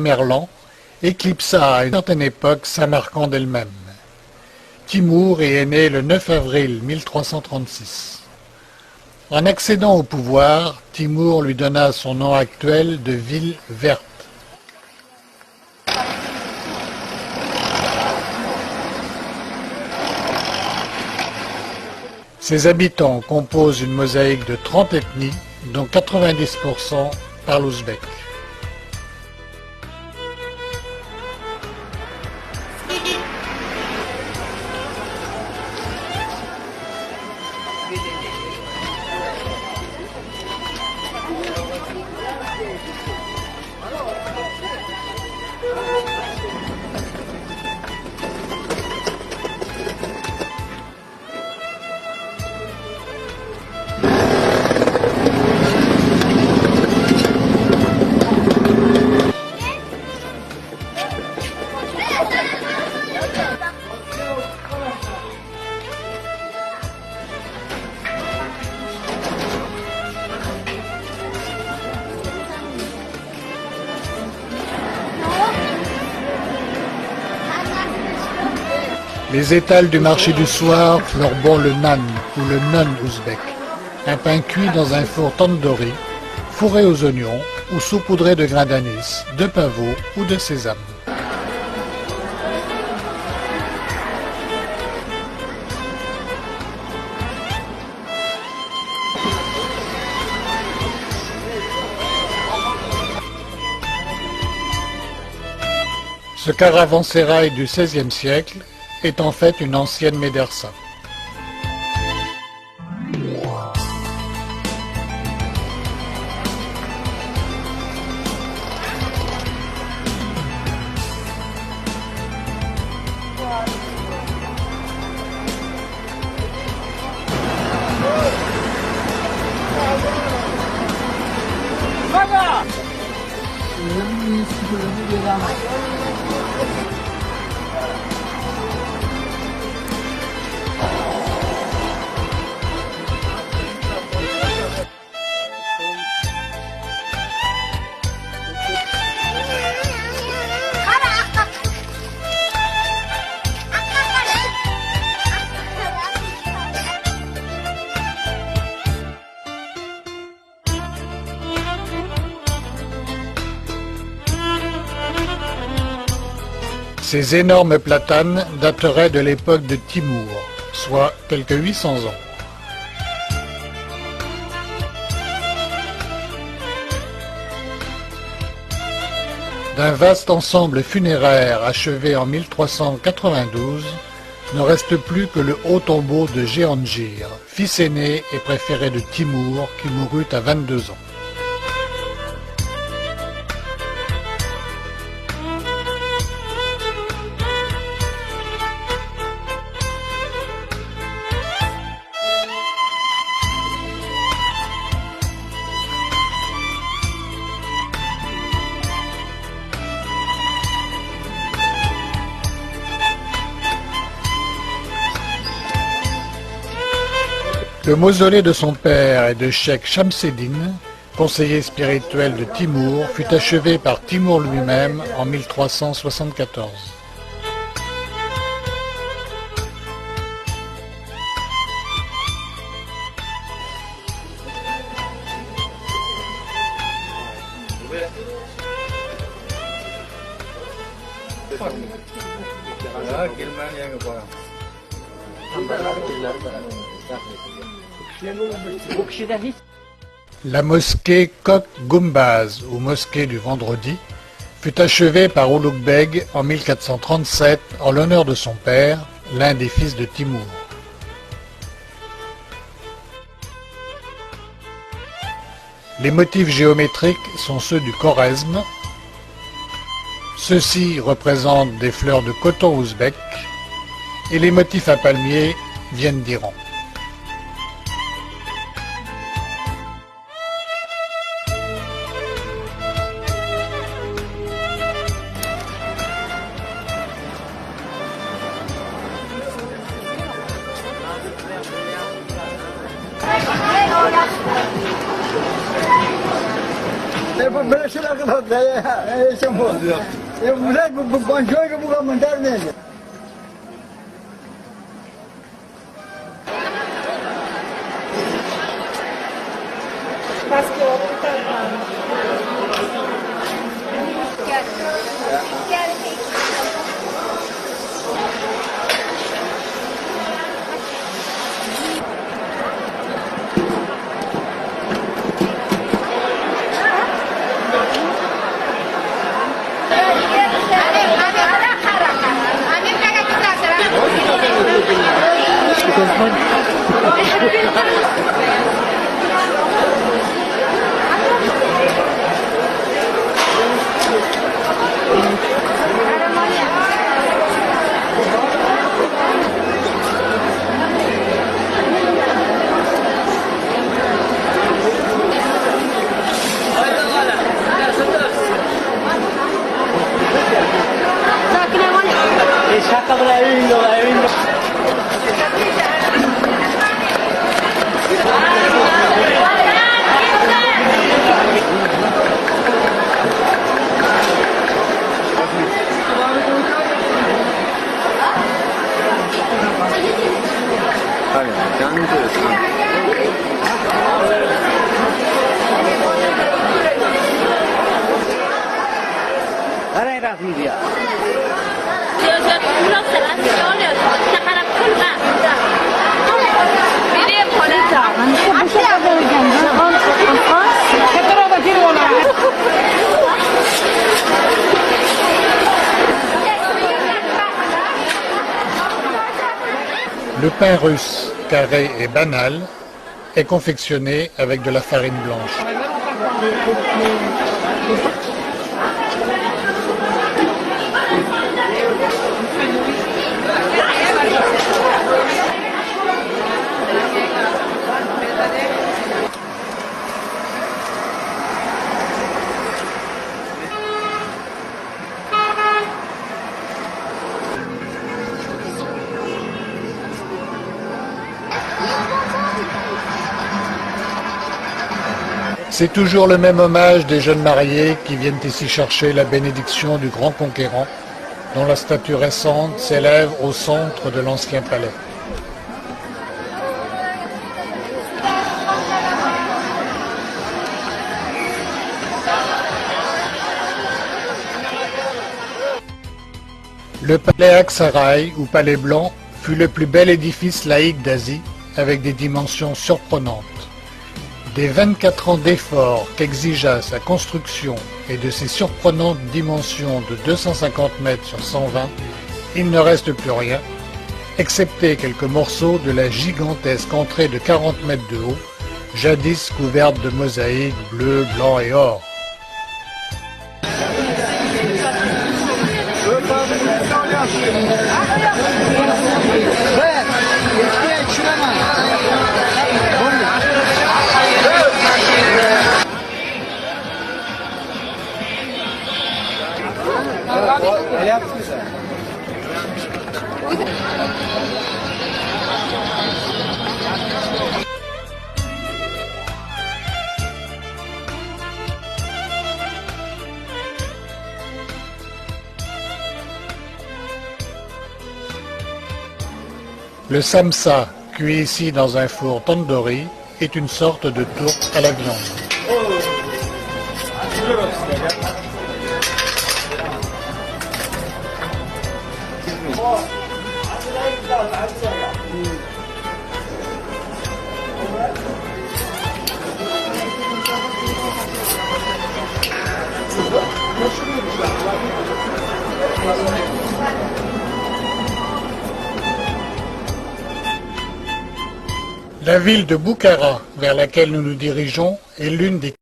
Tamerlan éclipsa à une certaine époque Samarcande elle-même. Timour est né le 9 avril 1336. En accédant au pouvoir, Timour lui donna son nom actuel de ville verte. Ses habitants composent une mosaïque de 30 ethnies, dont 90% parlent ouzbek. Les étals du marché du soir fleurent le nan ou le nun ouzbek, un pain cuit dans un four tandoori, fourré aux oignons ou saupoudré de grains d'anis, de pavot ou de sésame. Ce caravansérail du XVIe siècle est en fait une ancienne médersa. Ces énormes platanes dateraient de l'époque de Timour, soit quelques 800 ans. D'un vaste ensemble funéraire achevé en 1392, ne reste plus que le haut tombeau de Jehangir, fils aîné et préféré de Timour, qui mourut à 22 ans. Le mausolée de son père et de Cheikh Shamseddin, conseiller spirituel de Timour, fut achevé par Timour lui-même en 1374. La mosquée Kok Gumbaz, ou mosquée du vendredi, fut achevée par Ulugh Beg en 1437 en l'honneur de son père, l'un des fils de Timour. Les motifs géométriques sont ceux du Khorezm. Ceux-ci représentent des fleurs de coton ouzbek et les motifs à palmiers viennent d'Iran. Bırakıla kadar da ya. Sembo. Mulai bonjour que bukan mandar mesmo. Parce que Le pain russe, carré et banal, est confectionné avec de la farine blanche. C'est toujours le même hommage des jeunes mariés qui viennent ici chercher la bénédiction du grand conquérant, dont la statue récente s'élève au centre de l'ancien palais. Le palais Aksaray, ou palais blanc, fut le plus bel édifice laïque d'Asie, avec des dimensions surprenantes. Des 24 ans d'efforts qu'exigea sa construction et de ses surprenantes dimensions de 250 mètres sur 120, il ne reste plus rien, excepté quelques morceaux de la gigantesque entrée de 40 mètres de haut, jadis couverte de mosaïques bleues, blancs et or. Le samsa, cuit ici dans un four tandoori, est une sorte de tourte à la viande. La ville de Bukhara, vers laquelle nous nous dirigeons, est l'une des